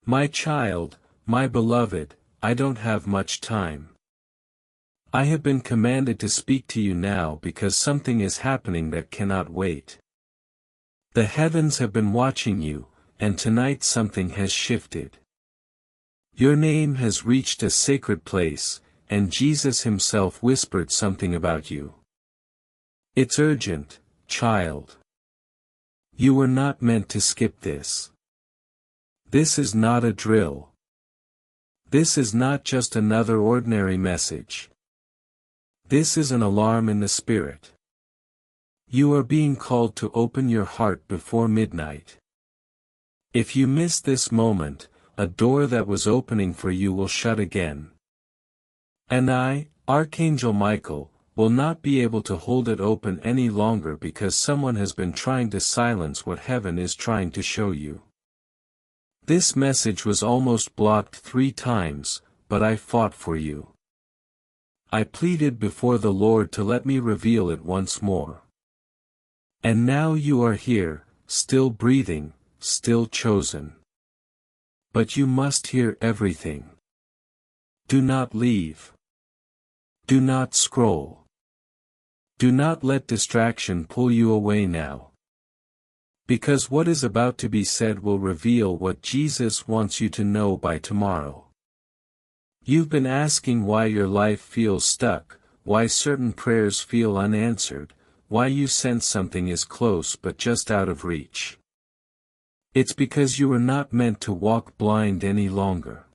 My child, my beloved, I don't have much time. I have been commanded to speak to you now because something is happening that cannot wait. The heavens have been watching you, and tonight something has shifted. Your name has reached a sacred place, and Jesus himself whispered something about you. It's urgent, child. You were not meant to skip this. This is not a drill. This is not just another ordinary message. This is an alarm in the spirit. You are being called to open your heart before midnight. If you miss this moment, a door that was opening for you will shut again. And I, Archangel Michael, will not be able to hold it open any longer because someone has been trying to silence what heaven is trying to show you. This message was almost blocked 3 times, but I fought for you. I pleaded before the Lord to let me reveal it once more. And now you are here, still breathing, still chosen. But you must hear everything. Do not leave. Do not scroll. Do not let distraction pull you away now. Because what is about to be said will reveal what Jesus wants you to know by tomorrow. You've been asking why your life feels stuck, why certain prayers feel unanswered, why you sense something is close but just out of reach. It's because you are not meant to walk blind any longer.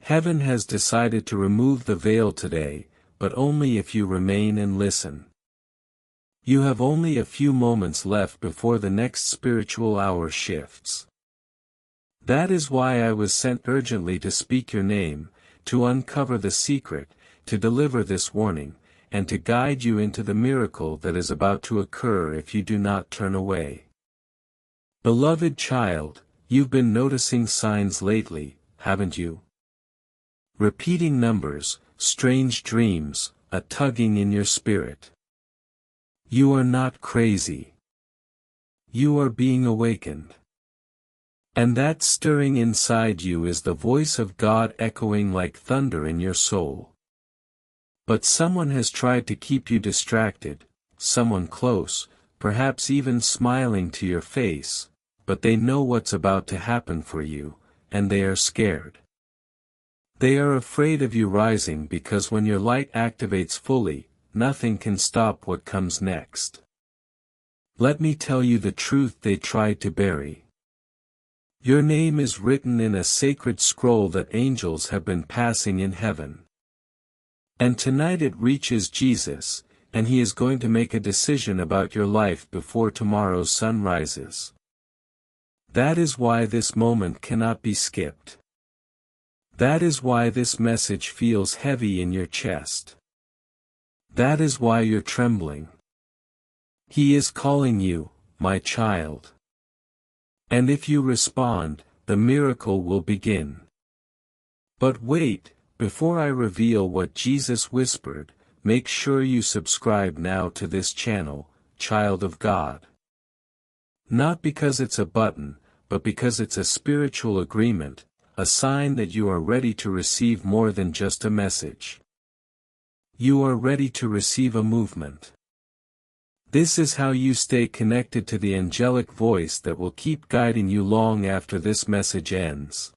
Heaven has decided to remove the veil today, but only if you remain and listen. You have only a few moments left before the next spiritual hour shifts. That is why I was sent urgently to speak your name, to uncover the secret, to deliver this warning, and to guide you into the miracle that is about to occur if you do not turn away. Beloved child, you've been noticing signs lately, haven't you? Repeating numbers, strange dreams, a tugging in your spirit. You are not crazy. You are being awakened. And that stirring inside you is the voice of God echoing like thunder in your soul. But someone has tried to keep you distracted, someone close, perhaps even smiling to your face, but they know what's about to happen for you, and they are scared. They are afraid of you rising because when your light activates fully, nothing can stop what comes next. Let me tell you the truth they tried to bury. Your name is written in a sacred scroll that angels have been passing in heaven. And tonight it reaches Jesus, and he is going to make a decision about your life before tomorrow's sun rises. That is why this moment cannot be skipped. That is why this message feels heavy in your chest. That is why you're trembling. He is calling you, my child. And if you respond, the miracle will begin. But wait, before I reveal what Jesus whispered, make sure you subscribe now to this channel, Child of God. Not because it's a button, but because it's a spiritual agreement, a sign that you are ready to receive more than just a message. You are ready to receive a movement. This is how you stay connected to the angelic voice that will keep guiding you long after this message ends.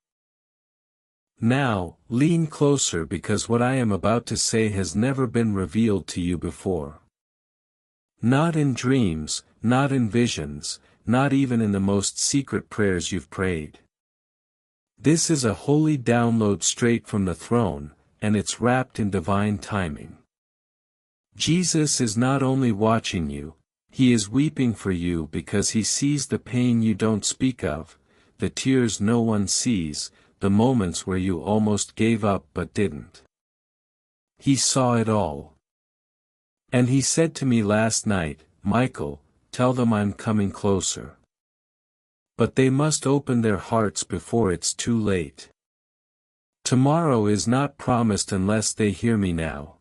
Now, lean closer because what I am about to say has never been revealed to you before. Not in dreams, not in visions, not even in the most secret prayers you've prayed. This is a holy download straight from the throne, and it's wrapped in divine timing. Jesus is not only watching you, he is weeping for you because he sees the pain you don't speak of, the tears no one sees, the moments where you almost gave up but didn't. He saw it all. And he said to me last night, Michael, tell them I'm coming closer. But they must open their hearts before it's too late. Tomorrow is not promised unless they hear me now.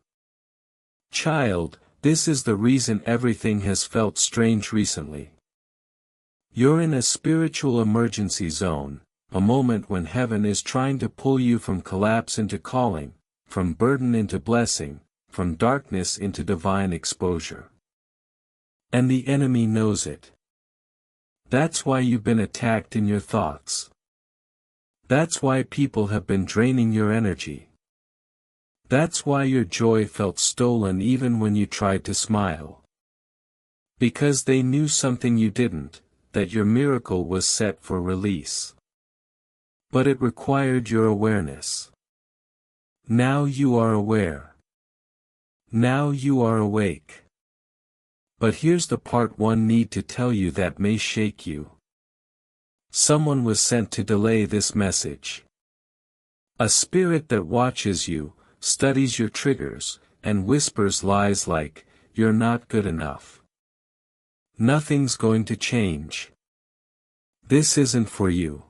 Child, this is the reason everything has felt strange recently. You're in a spiritual emergency zone, a moment when heaven is trying to pull you from collapse into calling, from burden into blessing, from darkness into divine exposure. And the enemy knows it. That's why you've been attacked in your thoughts. That's why people have been draining your energy. That's why your joy felt stolen even when you tried to smile. Because they knew something you didn't, that your miracle was set for release. But it required your awareness. Now you are aware. Now you are awake. But here's the part one need to tell you that may shake you. Someone was sent to delay this message. A spirit that watches you, studies your triggers, and whispers lies like, "You're not good enough. Nothing's going to change. This isn't for you."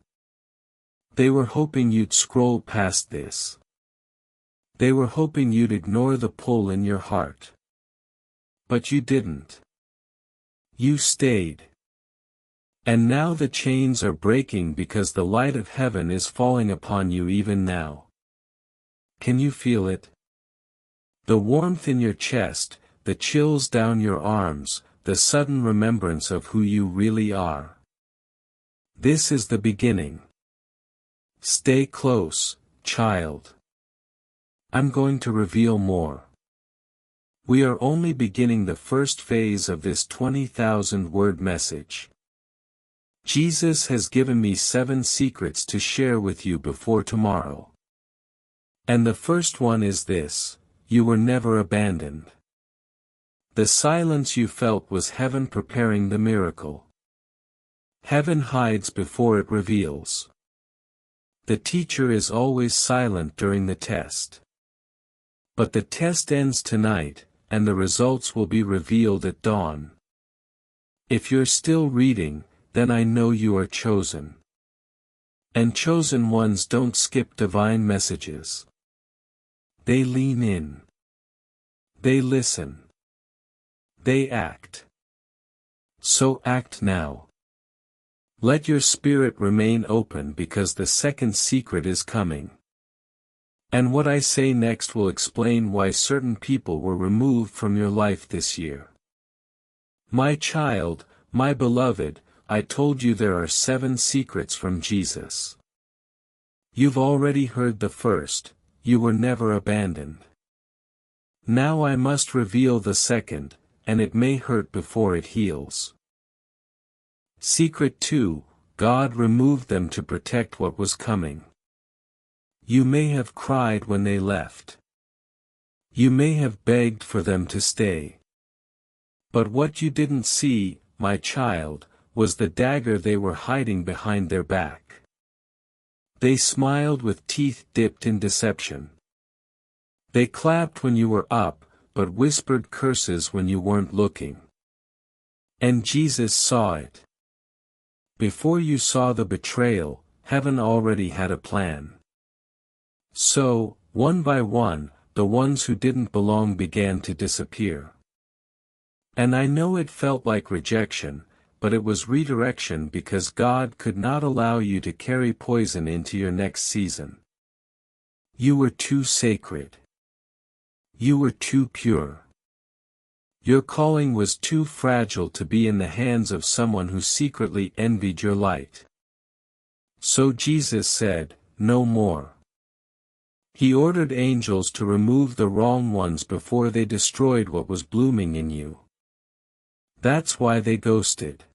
They were hoping you'd scroll past this. They were hoping you'd ignore the pull in your heart. But you didn't. You stayed. And now the chains are breaking because the light of heaven is falling upon you even now. Can you feel it? The warmth in your chest, the chills down your arms, the sudden remembrance of who you really are. This is the beginning. Stay close, child. I'm going to reveal more. We are only beginning the first phase of this 20,000-word message. Jesus has given me 7 secrets to share with you before tomorrow. And the first one is this: you were never abandoned. The silence you felt was heaven preparing the miracle. Heaven hides before it reveals. The teacher is always silent during the test. But the test ends tonight, and the results will be revealed at dawn. If you're still reading, then I know you are chosen. And chosen ones don't skip divine messages. They lean in. They listen. They act. So act now. Let your spirit remain open because the second secret is coming. And what I say next will explain why certain people were removed from your life this year. My child, my beloved, I told you there are 7 secrets from Jesus. You've already heard the first: you were never abandoned. Now I must reveal the second, and it may hurt before it heals. Secret 2, God removed them to protect what was coming. You may have cried when they left. You may have begged for them to stay. But what you didn't see, my child, was the dagger they were hiding behind their back. They smiled with teeth dipped in deception. They clapped when you were up, but whispered curses when you weren't looking. And Jesus saw it. Before you saw the betrayal, heaven already had a plan. So, one by one, the ones who didn't belong began to disappear. And I know it felt like rejection, but it was redirection because God could not allow you to carry poison into your next season. You were too sacred. You were too pure. Your calling was too fragile to be in the hands of someone who secretly envied your light. So Jesus said, "No more." He ordered angels to remove the wrong ones before they destroyed what was blooming in you. That's why they ghosted.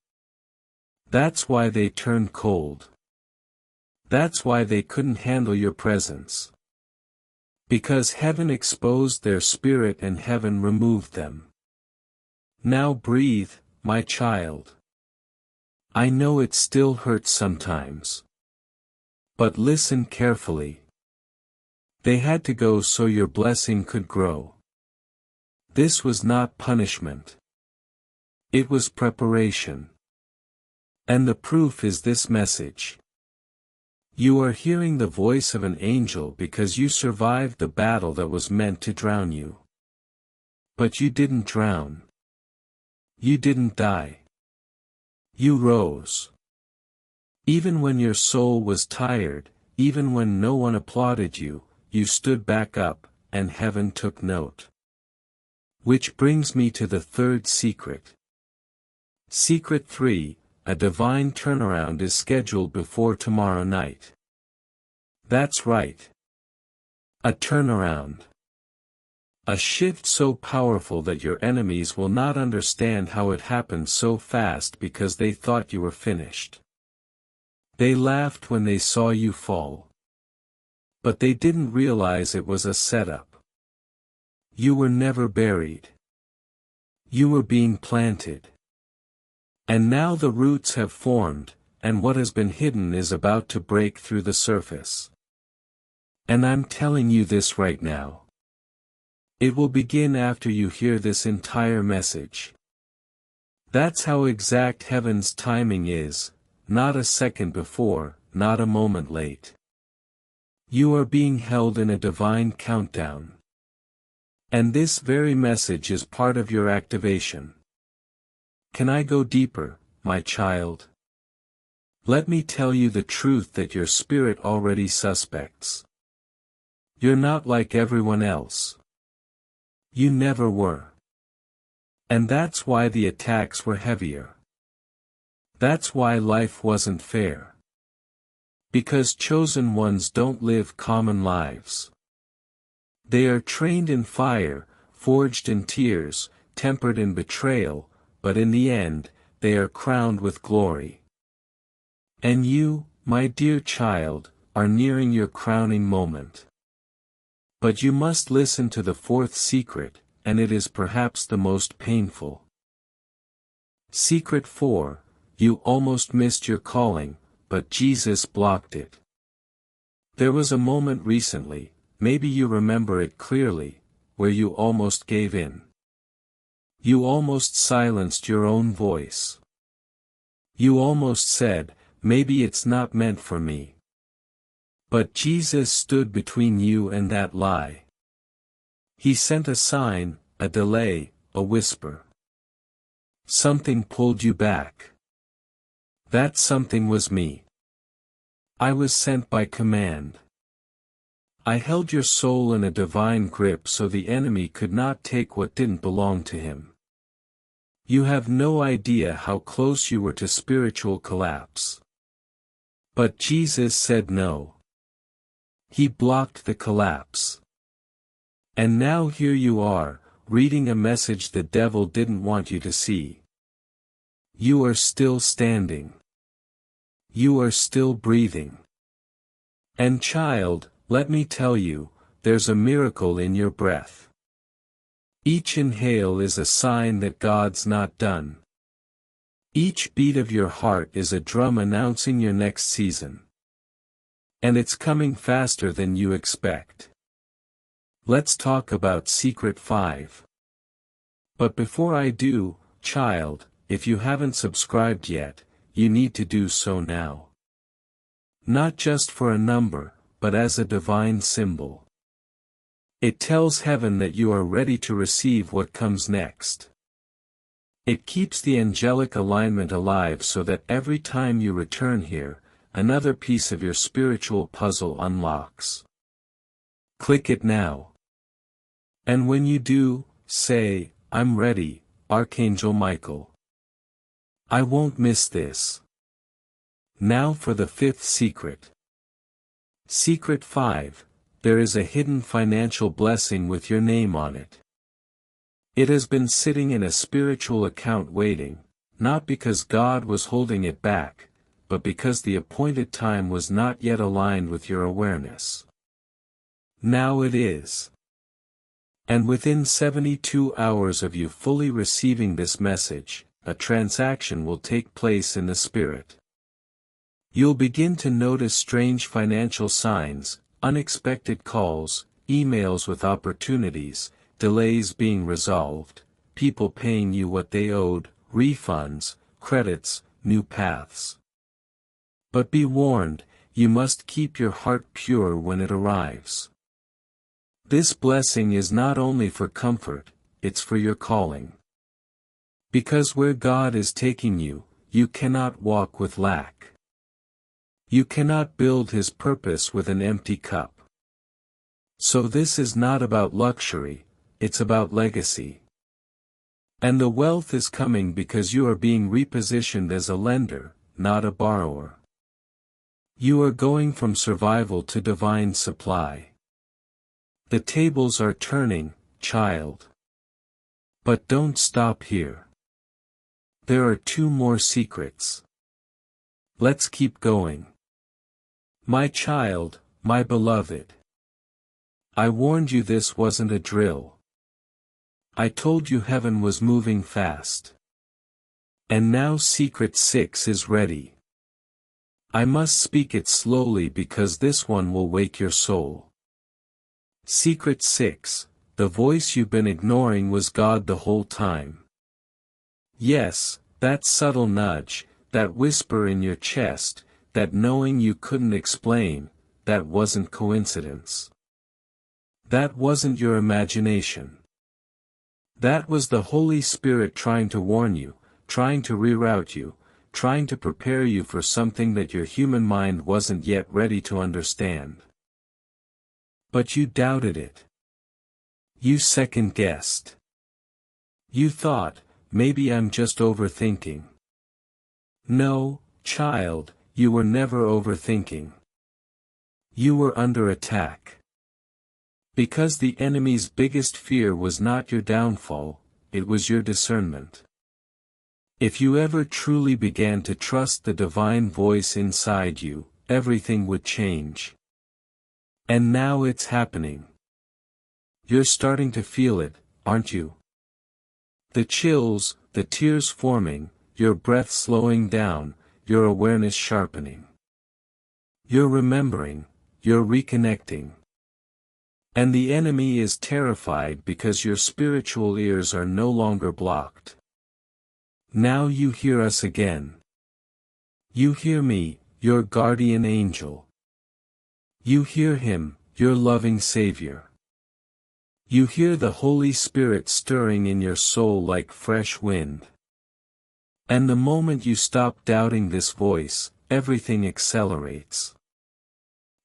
That's why they turned cold. That's why they couldn't handle your presence. Because heaven exposed their spirit and heaven removed them. Now breathe, my child. I know it still hurts sometimes. But listen carefully. They had to go so your blessing could grow. This was not punishment. It was preparation. And the proof is this message. You are hearing the voice of an angel because you survived the battle that was meant to drown you. But you didn't drown. You didn't die. You rose. Even when your soul was tired, even when no one applauded you, you stood back up, and heaven took note. Which brings me to the third secret. Secret 3, a divine turnaround is scheduled before tomorrow night. That's right. A turnaround. A shift so powerful that your enemies will not understand how it happened so fast because they thought you were finished. They laughed when they saw you fall. But they didn't realize it was a setup. You were never buried. You were being planted. And now the roots have formed, and what has been hidden is about to break through the surface. And I'm telling you this right now. It will begin after you hear this entire message. That's how exact heaven's timing is, not a second before, not a moment late. You are being held in a divine countdown. And this very message is part of your activation. Can I go deeper, my child? Let me tell you the truth that your spirit already suspects. You're not like everyone else. You never were. And that's why the attacks were heavier. That's why life wasn't fair. Because chosen ones don't live common lives. They are trained in fire, forged in tears, tempered in betrayal, but in the end, they are crowned with glory. And you, my dear child, are nearing your crowning moment. But you must listen to the fourth secret, and it is perhaps the most painful. Secret 4, you almost missed your calling, but Jesus blocked it. There was a moment recently, maybe you remember it clearly, where you almost gave in. You almost silenced your own voice. You almost said, maybe it's not meant for me. But Jesus stood between you and that lie. He sent a sign, a delay, a whisper. Something pulled you back. That something was me. I was sent by command. I held your soul in a divine grip so the enemy could not take what didn't belong to him. You have no idea how close you were to spiritual collapse. But Jesus said no. He blocked the collapse. And now here you are, reading a message the devil didn't want you to see. You are still standing. You are still breathing. And child, let me tell you, there's a miracle in your breath. Each inhale is a sign that God's not done. Each beat of your heart is a drum announcing your next season. And it's coming faster than you expect. Let's talk about Secret 5. But before I do, child, if you haven't subscribed yet, you need to do so now. Not just for a number, but as a divine symbol. It tells heaven that you are ready to receive what comes next. It keeps the angelic alignment alive so that every time you return here, another piece of your spiritual puzzle unlocks. Click it now. And when you do, say, I'm ready, Archangel Michael. I won't miss this. Now for the fifth secret. Secret 5, there is a hidden financial blessing with your name on it. It has been sitting in a spiritual account waiting, not because God was holding it back, but because the appointed time was not yet aligned with your awareness. Now it is. And within 72 hours of you fully receiving this message, a transaction will take place in the spirit. You'll begin to notice strange financial signs, unexpected calls, emails with opportunities, delays being resolved, people paying you what they owed, refunds, credits, new paths. But be warned, you must keep your heart pure when it arrives. This blessing is not only for comfort, it's for your calling. Because where God is taking you, you cannot walk with lack. You cannot build His purpose with an empty cup. So this is not about luxury, it's about legacy. And the wealth is coming because you are being repositioned as a lender, not a borrower. You are going from survival to divine supply. The tables are turning, child. But don't stop here. There are 2 more secrets. Let's keep going. My child, my beloved. I warned you this wasn't a drill. I told you heaven was moving fast. And now secret 6 is ready. I must speak it slowly because this one will wake your soul. Secret 6, the voice you've been ignoring was God the whole time. Yes, that subtle nudge, that whisper in your chest, that knowing you couldn't explain, that wasn't coincidence. That wasn't your imagination. That was the Holy Spirit trying to warn you, trying to reroute you, trying to prepare you for something that your human mind wasn't yet ready to understand. But you doubted it. You second-guessed. You thought, maybe I'm just overthinking. No, child, you were never overthinking. You were under attack. Because the enemy's biggest fear was not your downfall, it was your discernment. If you ever truly began to trust the divine voice inside you, everything would change. And now it's happening. You're starting to feel it, aren't you? The chills, the tears forming, your breath slowing down, your awareness sharpening. You're remembering, you're reconnecting. And the enemy is terrified because your spiritual ears are no longer blocked. Now you hear us again. You hear me, your guardian angel. You hear him, your loving Savior. You hear the Holy Spirit stirring in your soul like fresh wind. And the moment you stop doubting this voice, everything accelerates.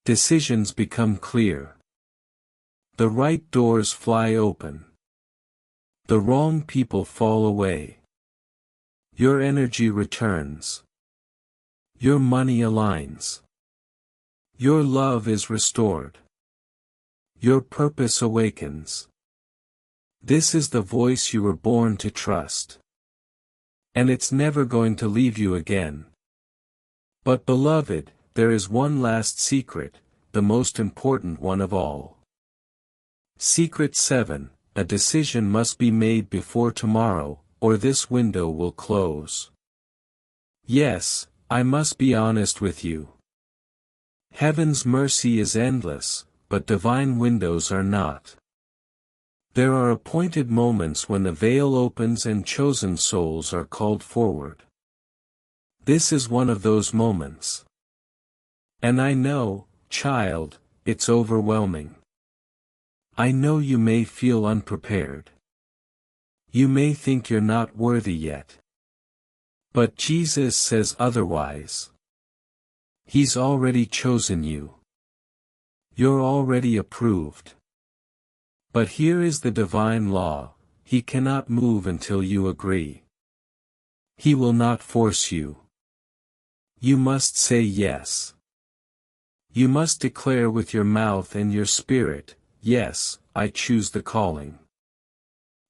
Decisions become clear. The right doors fly open. The wrong people fall away. Your energy returns. Your money aligns. Your love is restored. Your purpose awakens. This is the voice you were born to trust. And it's never going to leave you again. But beloved, there is one last secret, the most important one of all. Secret 7, a decision must be made before tomorrow, or this window will close. Yes, I must be honest with you. Heaven's mercy is endless, but divine windows are not. There are appointed moments when the veil opens and chosen souls are called forward. This is one of those moments. And I know, child, it's overwhelming. I know you may feel unprepared. You may think you're not worthy yet. But Jesus says otherwise. He's already chosen you. You're already approved. But here is the divine law, He cannot move until you agree. He will not force you. You must say yes. You must declare with your mouth and your spirit, yes, I choose the calling.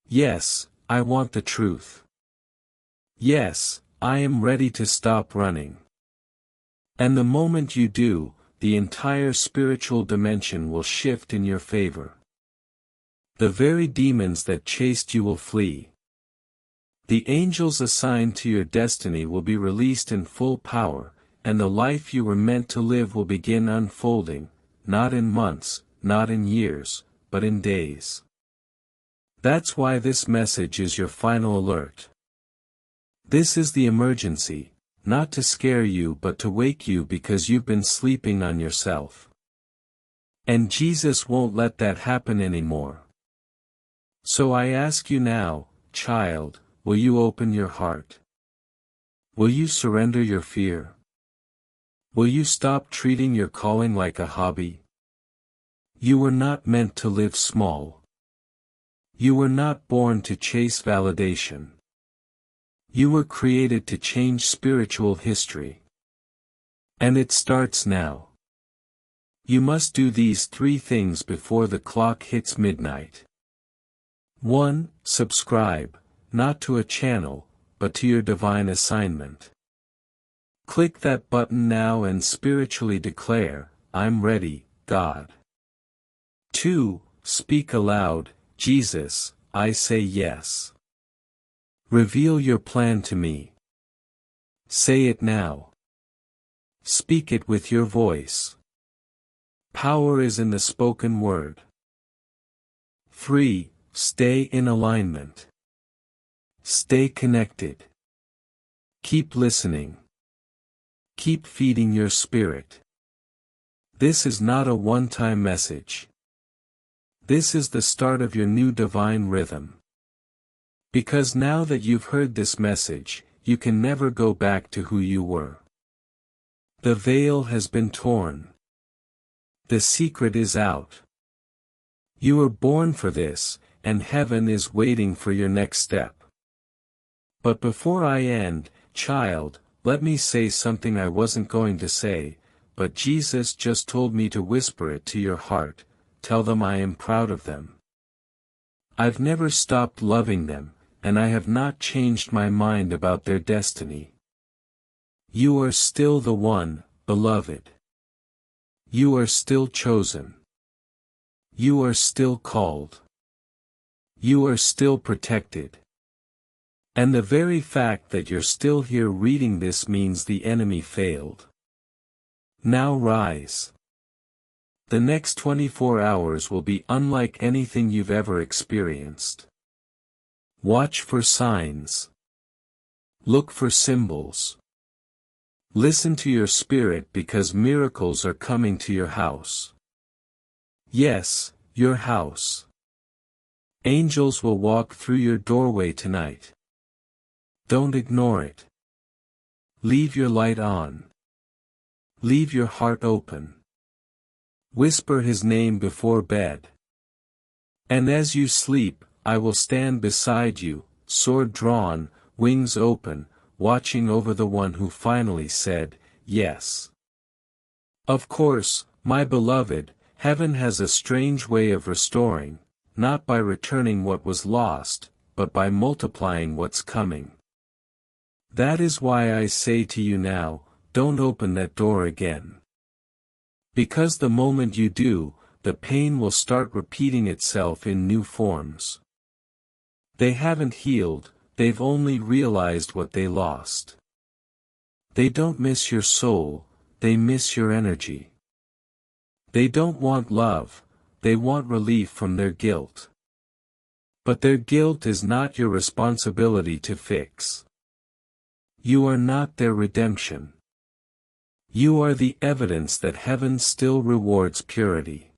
Yes, I want the truth. Yes, I am ready to stop running. And the moment you do, the entire spiritual dimension will shift in your favor. The very demons that chased you will flee. The angels assigned to your destiny will be released in full power, and the life you were meant to live will begin unfolding, not in months, not in years, but in days. That's why this message is your final alert. This is the emergency, not to scare you but to wake you because you've been sleeping on yourself. And Jesus won't let that happen anymore. So I ask you now, child, will you open your heart? Will you surrender your fear? Will you stop treating your calling like a hobby? You were not meant to live small. You were not born to chase validation. You were created to change spiritual history. And it starts now. You must do these 3 things before the clock hits midnight. 1. Subscribe, not to a channel, but to your divine assignment. Click that button now and spiritually declare, "I'm ready, God." 2. Speak aloud, "Jesus, I say yes." Reveal your plan to me. Say it now. Speak it with your voice. Power is in the spoken word. 3. Stay in alignment. Stay connected. Keep listening. Keep feeding your spirit. This is not a one-time message. This is the start of your new divine rhythm. Because now that you've heard this message, you can never go back to who you were. The veil has been torn. The secret is out. You were born for this, and heaven is waiting for your next step. But before I end, child, let me say something I wasn't going to say, but Jesus just told me to whisper it to your heart. Tell them I am proud of them. I've never stopped loving them, and I have not changed my mind about their destiny. You are still the one, beloved. You are still chosen. You are still called. You are still protected. And the very fact that you're still here reading this means the enemy failed. Now rise. The next 24 hours will be unlike anything you've ever experienced. Watch for signs. Look for symbols. Listen to your spirit because miracles are coming to your house. Yes, your house. Angels will walk through your doorway tonight. Don't ignore it. Leave your light on. Leave your heart open. Whisper his name before bed. And as you sleep, I will stand beside you, sword drawn, wings open, watching over the one who finally said, yes. Of course, my beloved, heaven has a strange way of restoring, not by returning what was lost, but by multiplying what's coming. That is why I say to you now, don't open that door again. Because the moment you do, the pain will start repeating itself in new forms. They haven't healed, they've only realized what they lost. They don't miss your soul, they miss your energy. They don't want love, they want relief from their guilt. But their guilt is not your responsibility to fix. You are not their redemption. You are the evidence that heaven still rewards purity.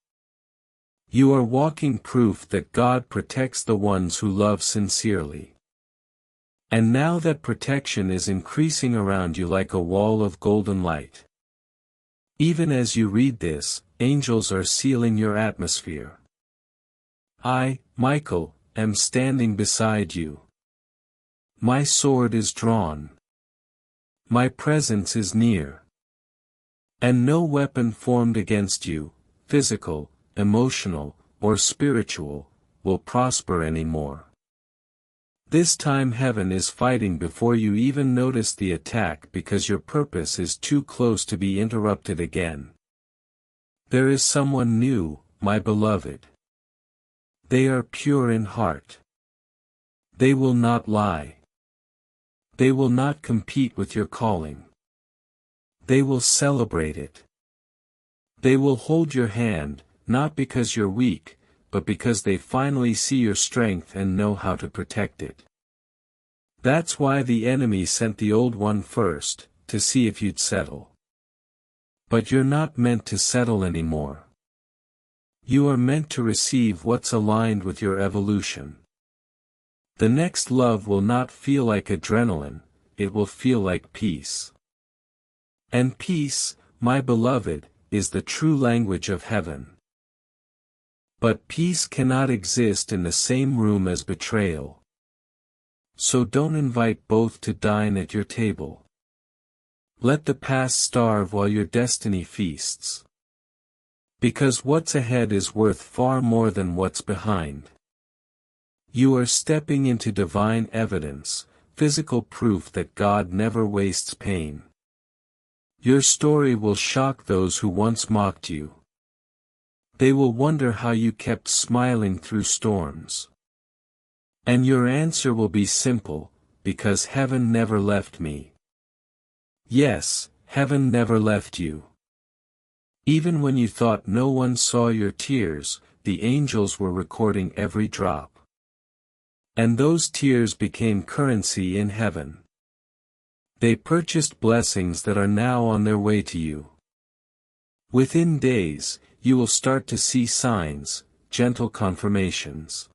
You are walking proof that God protects the ones who love sincerely. And now that protection is increasing around you like a wall of golden light. Even as you read this, angels are sealing your atmosphere. I, Michael, am standing beside you. My sword is drawn. My presence is near. And no weapon formed against you, physical, emotional, or spiritual, will prosper anymore. This time heaven is fighting before you even notice the attack because your purpose is too close to be interrupted again. There is someone new, my beloved. They are pure in heart. They will not lie. They will not compete with your calling. They will celebrate it. They will hold your hand, not because you're weak, but because they finally see your strength and know how to protect it. That's why the enemy sent the old one first, to see if you'd settle. But you're not meant to settle anymore. You are meant to receive what's aligned with your evolution. The next love will not feel like adrenaline, it will feel like peace. And peace, my beloved, is the true language of heaven. But peace cannot exist in the same room as betrayal. So don't invite both to dine at your table. Let the past starve while your destiny feasts. Because what's ahead is worth far more than what's behind. You are stepping into divine evidence, physical proof that God never wastes pain. Your story will shock those who once mocked you. They will wonder how you kept smiling through storms. And your answer will be simple, because heaven never left me. Yes, heaven never left you. Even when you thought no one saw your tears, the angels were recording every drop. And those tears became currency in heaven. They purchased blessings that are now on their way to you. Within days, you will start to see signs, gentle confirmations.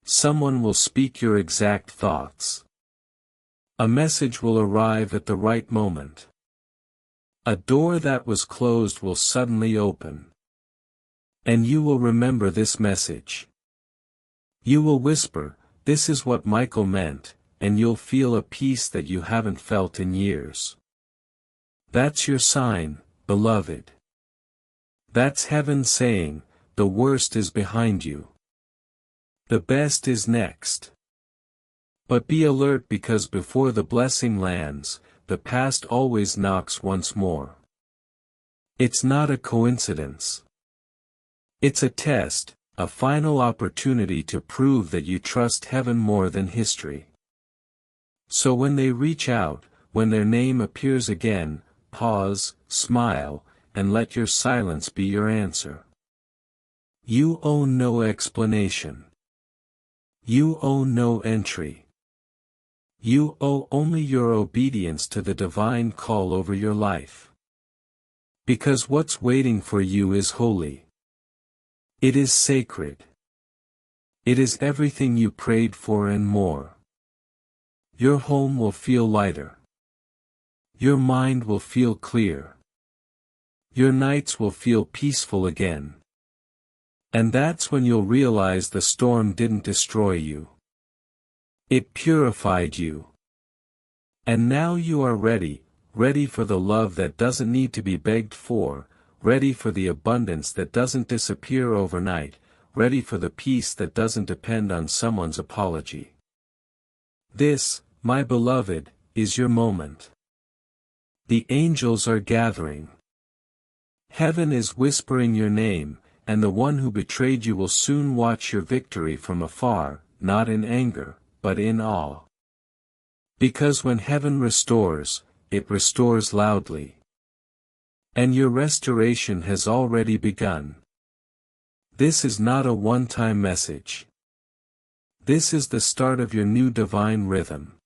Someone will speak your exact thoughts. A message will arrive at the right moment. A door that was closed will suddenly open. And you will remember this message. You will whisper, "This is what Michael meant," and you'll feel a peace that you haven't felt in years. That's your sign, beloved. That's heaven saying, the worst is behind you. The best is next. But be alert, because before the blessing lands, the past always knocks once more. It's not a coincidence. It's a test, a final opportunity to prove that you trust heaven more than history. So when they reach out, when their name appears again, pause, smile, and let your silence be your answer. You owe no explanation. You owe no entry. You owe only your obedience to the divine call over your life. Because what's waiting for you is holy. It is sacred. It is everything you prayed for and more. Your home will feel lighter. Your mind will feel clear. Your nights will feel peaceful again. And that's when you'll realize the storm didn't destroy you. It purified you. And now you are ready, ready for the love that doesn't need to be begged for, ready for the abundance that doesn't disappear overnight, ready for the peace that doesn't depend on someone's apology. This, my beloved, is your moment. The angels are gathering. Heaven is whispering your name, and the one who betrayed you will soon watch your victory from afar, not in anger, but in awe. Because when heaven restores, it restores loudly. And your restoration has already begun. This is not a one-time message. This is the start of your new divine rhythm.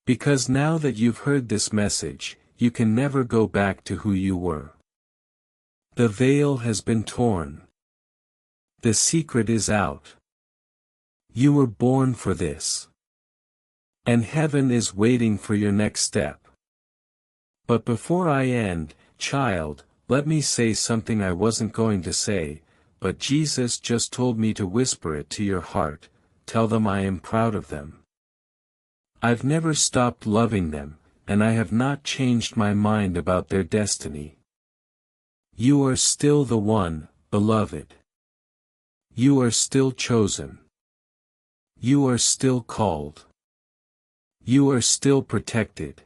Because now that you've heard this message, you can never go back to who you were. The veil has been torn. The secret is out. You were born for this. And heaven is waiting for your next step. But before I end, child, let me say something I wasn't going to say, but Jesus just told me to whisper it to your heart. Tell them I am proud of them. I've never stopped loving them, and I have not changed my mind about their destiny. You are still the one, beloved. You are still chosen. You are still called. You are still protected.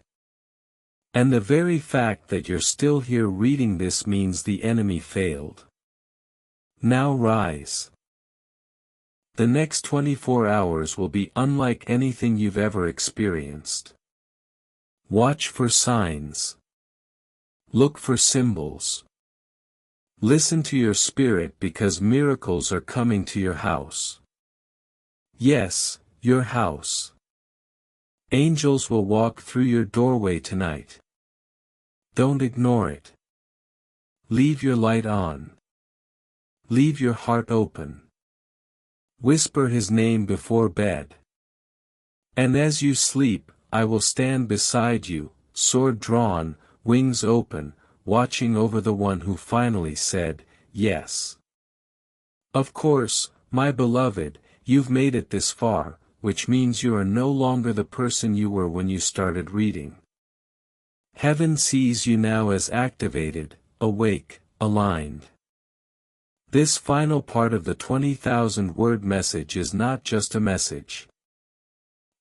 And the very fact that you're still here reading this means the enemy failed. Now rise. The next 24 hours will be unlike anything you've ever experienced. Watch for signs. Look for symbols. Listen to your spirit, because miracles are coming to your house. Yes, your house. Angels will walk through your doorway tonight. Don't ignore it. Leave your light on. Leave your heart open. Whisper his name before bed. And as you sleep, I will stand beside you, sword drawn, wings open, watching over the one who finally said, yes. Of course, my beloved, you've made it this far, which means you are no longer the person you were when you started reading. Heaven sees you now as activated, awake, aligned. This final part of the 20,000-word message is not just a message.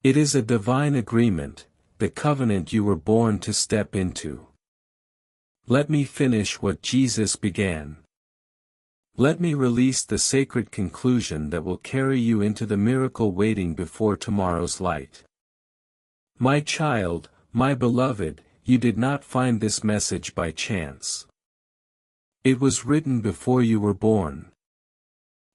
It is a divine agreement, the covenant you were born to step into. Let me finish what Jesus began. Let me release the sacred conclusion that will carry you into the miracle waiting before tomorrow's light. My child, my beloved, you did not find this message by chance. It was written before you were born.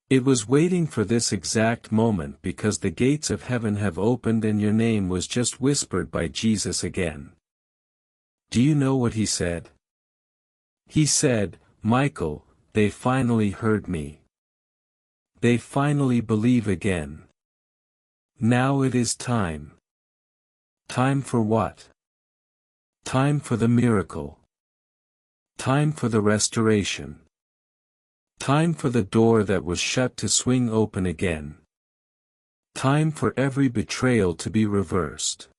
It was waiting for this exact moment because the gates of heaven have opened and your name was just whispered by Jesus again. Do you know what he said? He said, Michael, they finally heard me. They finally believe again. Now it is time. Time for what? Time for the miracle. Time for the restoration. Time for the door that was shut to swing open again. Time for every betrayal to be reversed.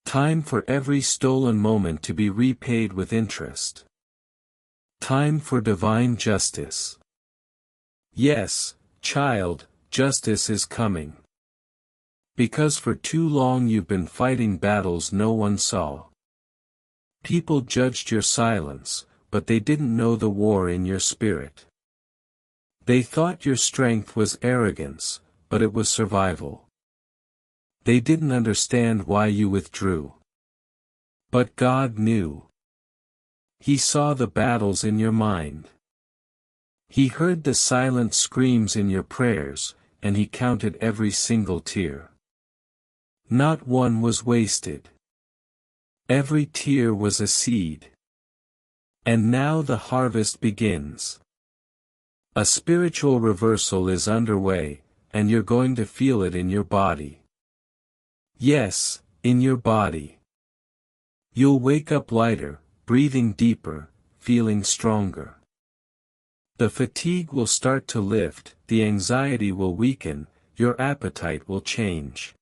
Time for every stolen moment to be repaid with interest. Time for divine justice. Yes, child, justice is coming. Because for too long you've been fighting battles no one saw. People judged your silence, but they didn't know the war in your spirit. They thought your strength was arrogance, but it was survival. They didn't understand why you withdrew. But God knew. He saw the battles in your mind. He heard the silent screams in your prayers, and he counted every single tear. Not one was wasted. Every tear was a seed. And now the harvest begins. A spiritual reversal is underway, and you're going to feel it in your body. Yes, in your body. You'll wake up lighter, breathing deeper, feeling stronger. The fatigue will start to lift, the anxiety will weaken, your appetite will change.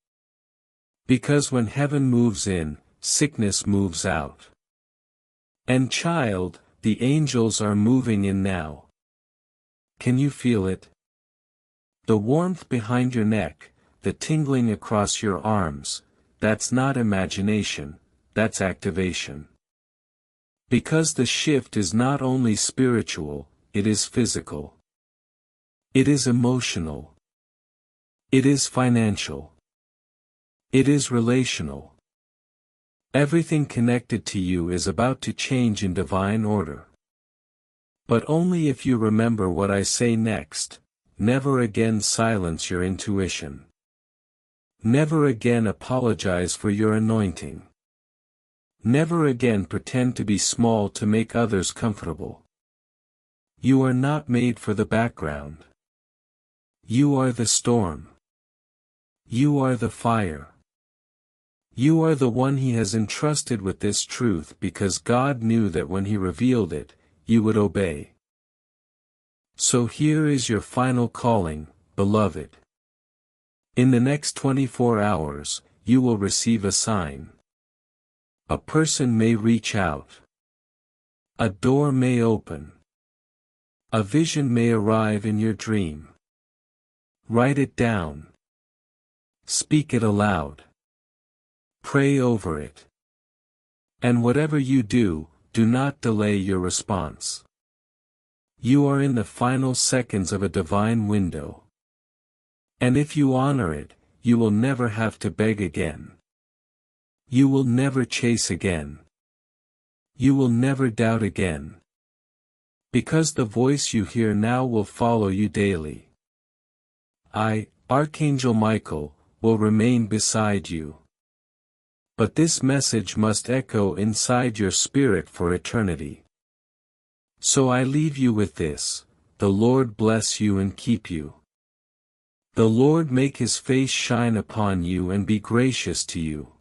Because when heaven moves in, sickness moves out. And child, the angels are moving in now. Can you feel it? The warmth behind your neck, the tingling across your arms, that's not imagination, that's activation. Because the shift is not only spiritual, it is physical. It is emotional. It is financial. It is relational. Everything connected to you is about to change in divine order. But only if you remember what I say next. Never again silence your intuition. Never again apologize for your anointing. Never again pretend to be small to make others comfortable. You are not made for the background. You are the storm. You are the fire. You are the one he has entrusted with this truth because God knew that when he revealed it, you would obey. So here is your final calling, beloved. In the next 24 hours, you will receive a sign. A person may reach out. A door may open. A vision may arrive in your dream. Write it down. Speak it aloud. Pray over it. And whatever you do, do not delay your response. You are in the final seconds of a divine window. And if you honor it, you will never have to beg again. You will never chase again. You will never doubt again. Because the voice you hear now will follow you daily. I, Archangel Michael, will remain beside you. But this message must echo inside your spirit for eternity. So I leave you with this: the Lord bless you and keep you. The Lord make his face shine upon you and be gracious to you.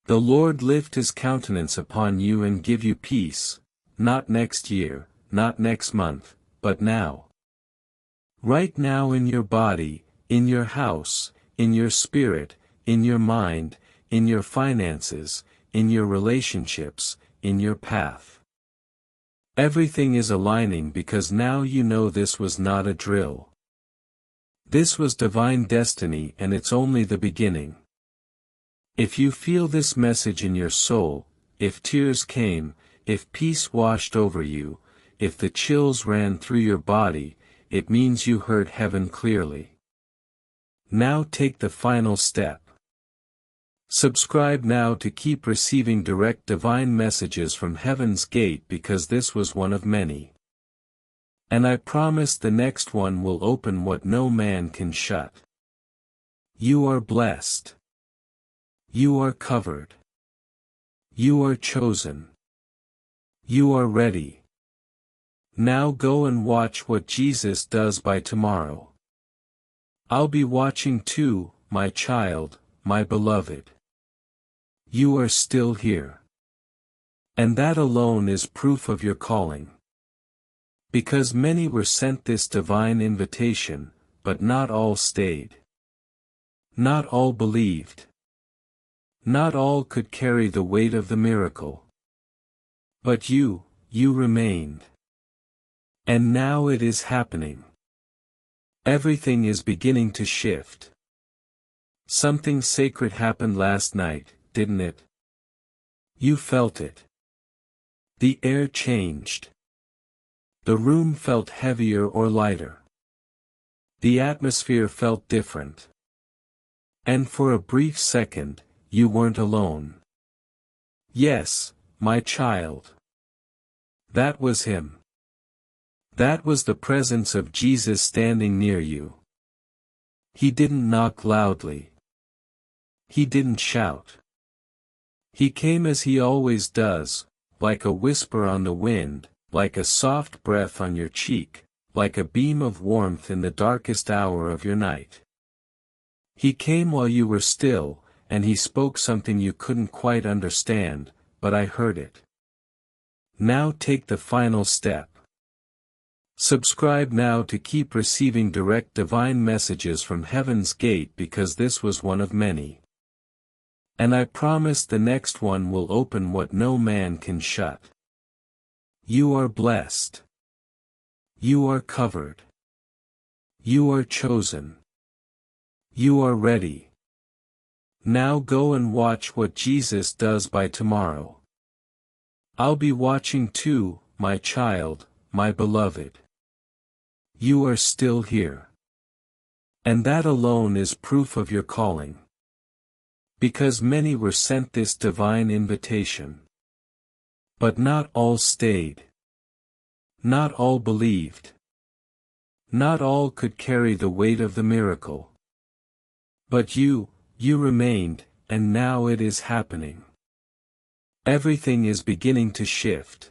The Lord lift his countenance upon you and give you peace, not next year, not next month, but now. Right now in your body, in your house, in your spirit, in your mind, in your finances, in your relationships, in your path. Everything is aligning because now you know this was not a drill. This was divine destiny, and it's only the beginning. If you feel this message in your soul, if tears came, if peace washed over you, if the chills ran through your body, it means you heard heaven clearly. Now take the final step. Subscribe now to keep receiving direct divine messages from Heaven's Gate, because this was one of many. And I promise the next one will open what no man can shut. You are blessed. You are covered. You are chosen. You are ready. Now go and watch what Jesus does by tomorrow. I'll be watching too, my child, my beloved. You are still here. And that alone is proof of your calling. Because many were sent this divine invitation, but not all stayed. Not all believed. Not all could carry the weight of the miracle. But you remained. And now it is happening. Everything is beginning to shift. Something sacred happened last night, didn't it? You felt it. The air changed. The room felt heavier or lighter. The atmosphere felt different. And for a brief second, you weren't alone. Yes, my child. That was him. That was the presence of Jesus standing near you. He didn't knock loudly. He didn't shout. He came as he always does, like a whisper on the wind, like a soft breath on your cheek, like a beam of warmth in the darkest hour of your night. He came while you were still, and he spoke something you couldn't quite understand, but I heard it. Now take the final step. Subscribe now to keep receiving direct divine messages from Heaven's Gate, because this was one of many. And I promise the next one will open what no man can shut. You are blessed. You are covered. You are chosen. You are ready. Now go and watch what Jesus does by tomorrow. I'll be watching too, my child, my beloved. You are still here. And that alone is proof of your calling. Because many were sent this divine invitation. But not all stayed. Not all believed. Not all could carry the weight of the miracle. But you remained, and now it is happening. Everything is beginning to shift.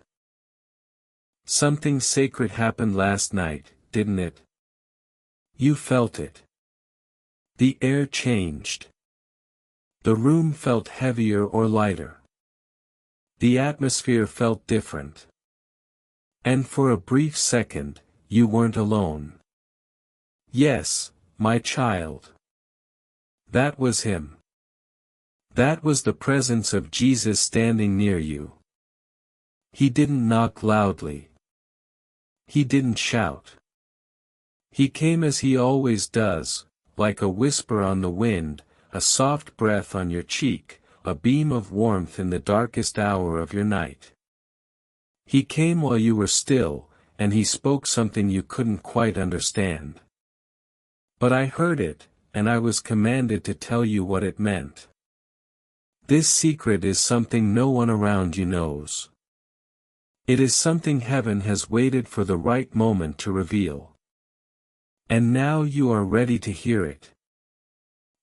Something sacred happened last night, didn't it? You felt it. The air changed. The room felt heavier or lighter. The atmosphere felt different. And for a brief second, you weren't alone. Yes, my child. That was him. That was the presence of Jesus standing near you. He didn't knock loudly. He didn't shout. He came as he always does, like a whisper on the wind, a soft breath on your cheek, a beam of warmth in the darkest hour of your night. He came while you were still, and he spoke something you couldn't quite understand. But I heard it, and I was commanded to tell you what it meant. This secret is something no one around you knows. It is something heaven has waited for the right moment to reveal. And now you are ready to hear it.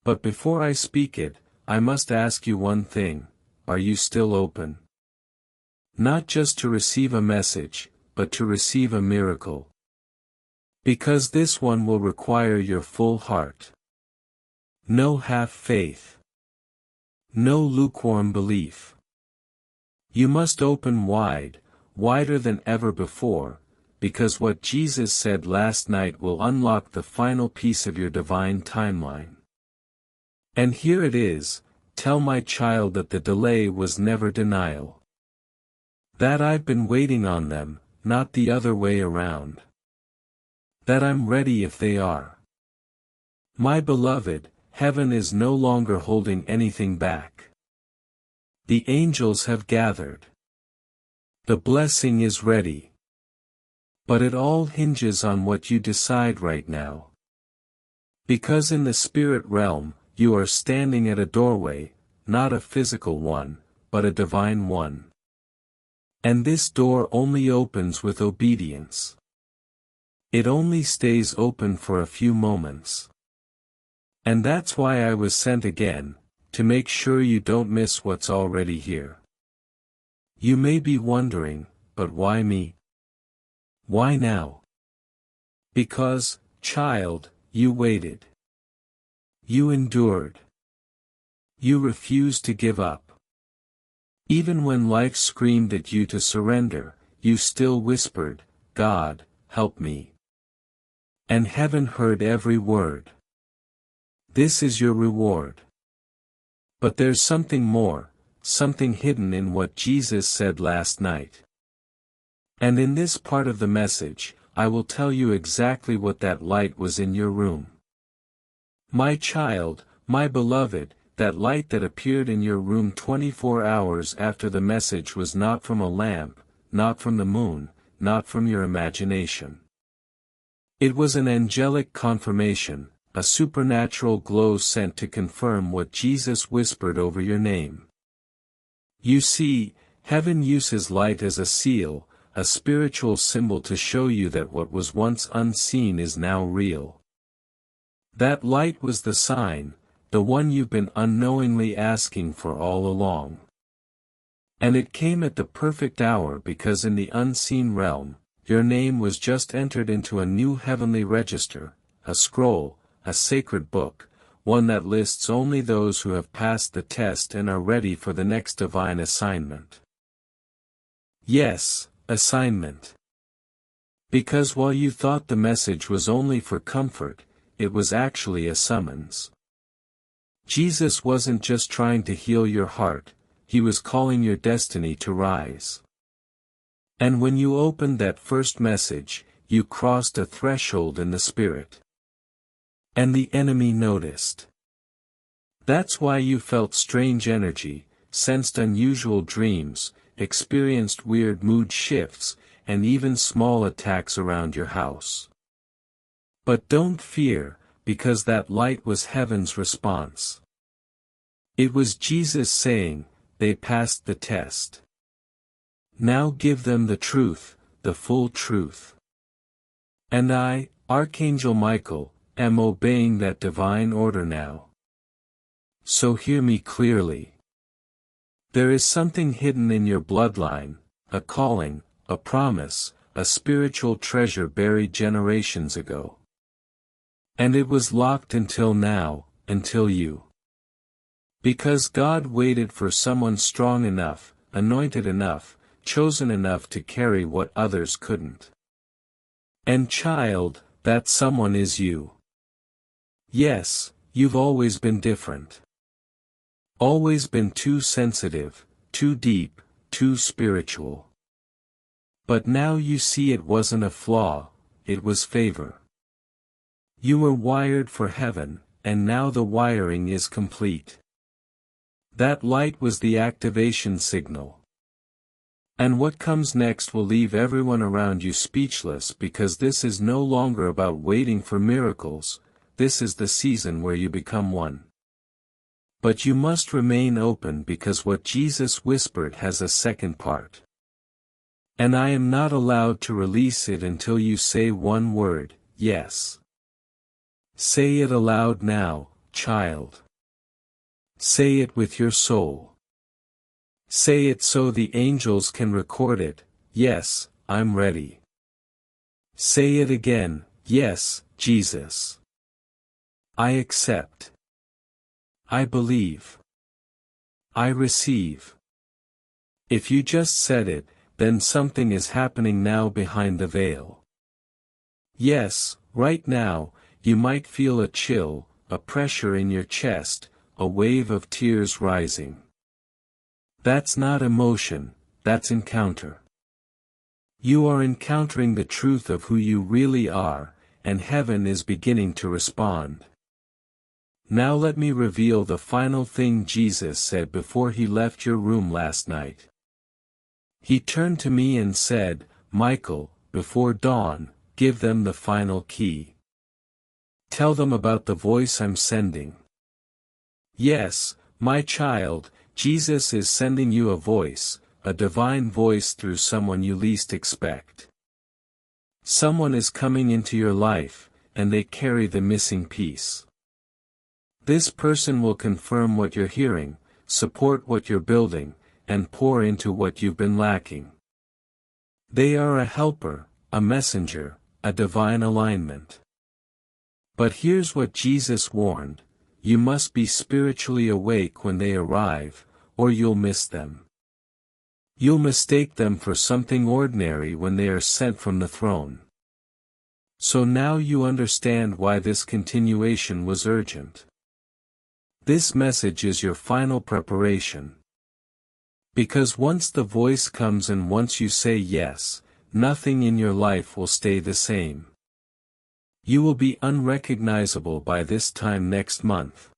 But before I speak it, I must ask you one thing: are you still open? Not just to receive a message, but to receive a miracle. Because this one will require your full heart. No half faith. No lukewarm belief. You must open wide, wider than ever before, because what Jesus said last night will unlock the final piece of your divine timeline. And here it is: tell my child that the delay was never denial. That I've been waiting on them, not the other way around. That I'm ready if they are. My beloved, heaven is no longer holding anything back. The angels have gathered. The blessing is ready. But it all hinges on what you decide right now. Because in the spirit realm, you are standing at a doorway, not a physical one, but a divine one. And this door only opens with obedience. It only stays open for a few moments. And that's why I was sent again, to make sure you don't miss what's already here. You may be wondering, but why me? Why now? Because, child, you waited. You endured. You refused to give up. Even when life screamed at you to surrender, you still whispered, God, help me. And heaven heard every word. This is your reward. But there's something more, something hidden in what Jesus said last night. And in this part of the message, I will tell you exactly what that light was in your room. My child, my beloved, that light that appeared in your room 24 hours after the message was not from a lamp, not from the moon, not from your imagination. It was an angelic confirmation, a supernatural glow sent to confirm what Jesus whispered over your name. You see, heaven uses light as a seal, a spiritual symbol to show you that what was once unseen is now real. That light was the sign, the one you've been unknowingly asking for all along. And it came at the perfect hour because in the unseen realm, your name was just entered into a new heavenly register, a scroll, a sacred book, one that lists only those who have passed the test and are ready for the next divine assignment. Yes, assignment. Because while you thought the message was only for comfort, it was actually a summons. Jesus wasn't just trying to heal your heart, he was calling your destiny to rise. And when you opened that first message, you crossed a threshold in the spirit. And the enemy noticed. That's why you felt strange energy, sensed unusual dreams, experienced weird mood shifts, and even small attacks around your house. But don't fear, because that light was heaven's response. It was Jesus saying, they passed the test. Now give them the truth, the full truth. And I, Archangel Michael, am obeying that divine order now. So hear me clearly. There is something hidden in your bloodline, a calling, a promise, a spiritual treasure buried generations ago. And it was locked until now, until you. Because God waited for someone strong enough, anointed enough, chosen enough to carry what others couldn't. And child, that someone is you. Yes, you've always been different. Always been too sensitive, too deep, too spiritual. But now you see it wasn't a flaw, it was favor. You were wired for heaven, and now the wiring is complete. That light was the activation signal. And what comes next will leave everyone around you speechless, because this is no longer about waiting for miracles, this is the season where you become one. But you must remain open, because what Jesus whispered has a second part. And I am not allowed to release it until you say one word, yes. Say it aloud now, child. Say it with your soul. Say it so the angels can record it, yes, I'm ready. Say it again, yes, Jesus. I accept. I believe. I receive. If you just said it, then something is happening now behind the veil. Yes, right now, you might feel a chill, a pressure in your chest, a wave of tears rising. That's not emotion, that's encounter. You are encountering the truth of who you really are, and heaven is beginning to respond. Now let me reveal the final thing Jesus said before he left your room last night. He turned to me and said, "Michael, before dawn, give them the final key. Tell them about the voice I'm sending." Yes, my child, Jesus is sending you a voice, a divine voice through someone you least expect. Someone is coming into your life, and they carry the missing piece. This person will confirm what you're hearing, support what you're building, and pour into what you've been lacking. They are a helper, a messenger, a divine alignment. But here's what Jesus warned: you must be spiritually awake when they arrive, or you'll miss them. You'll mistake them for something ordinary when they are sent from the throne. So now you understand why this continuation was urgent. This message is your final preparation. Because once the voice comes and once you say yes, nothing in your life will stay the same. You will be unrecognizable by this time next month.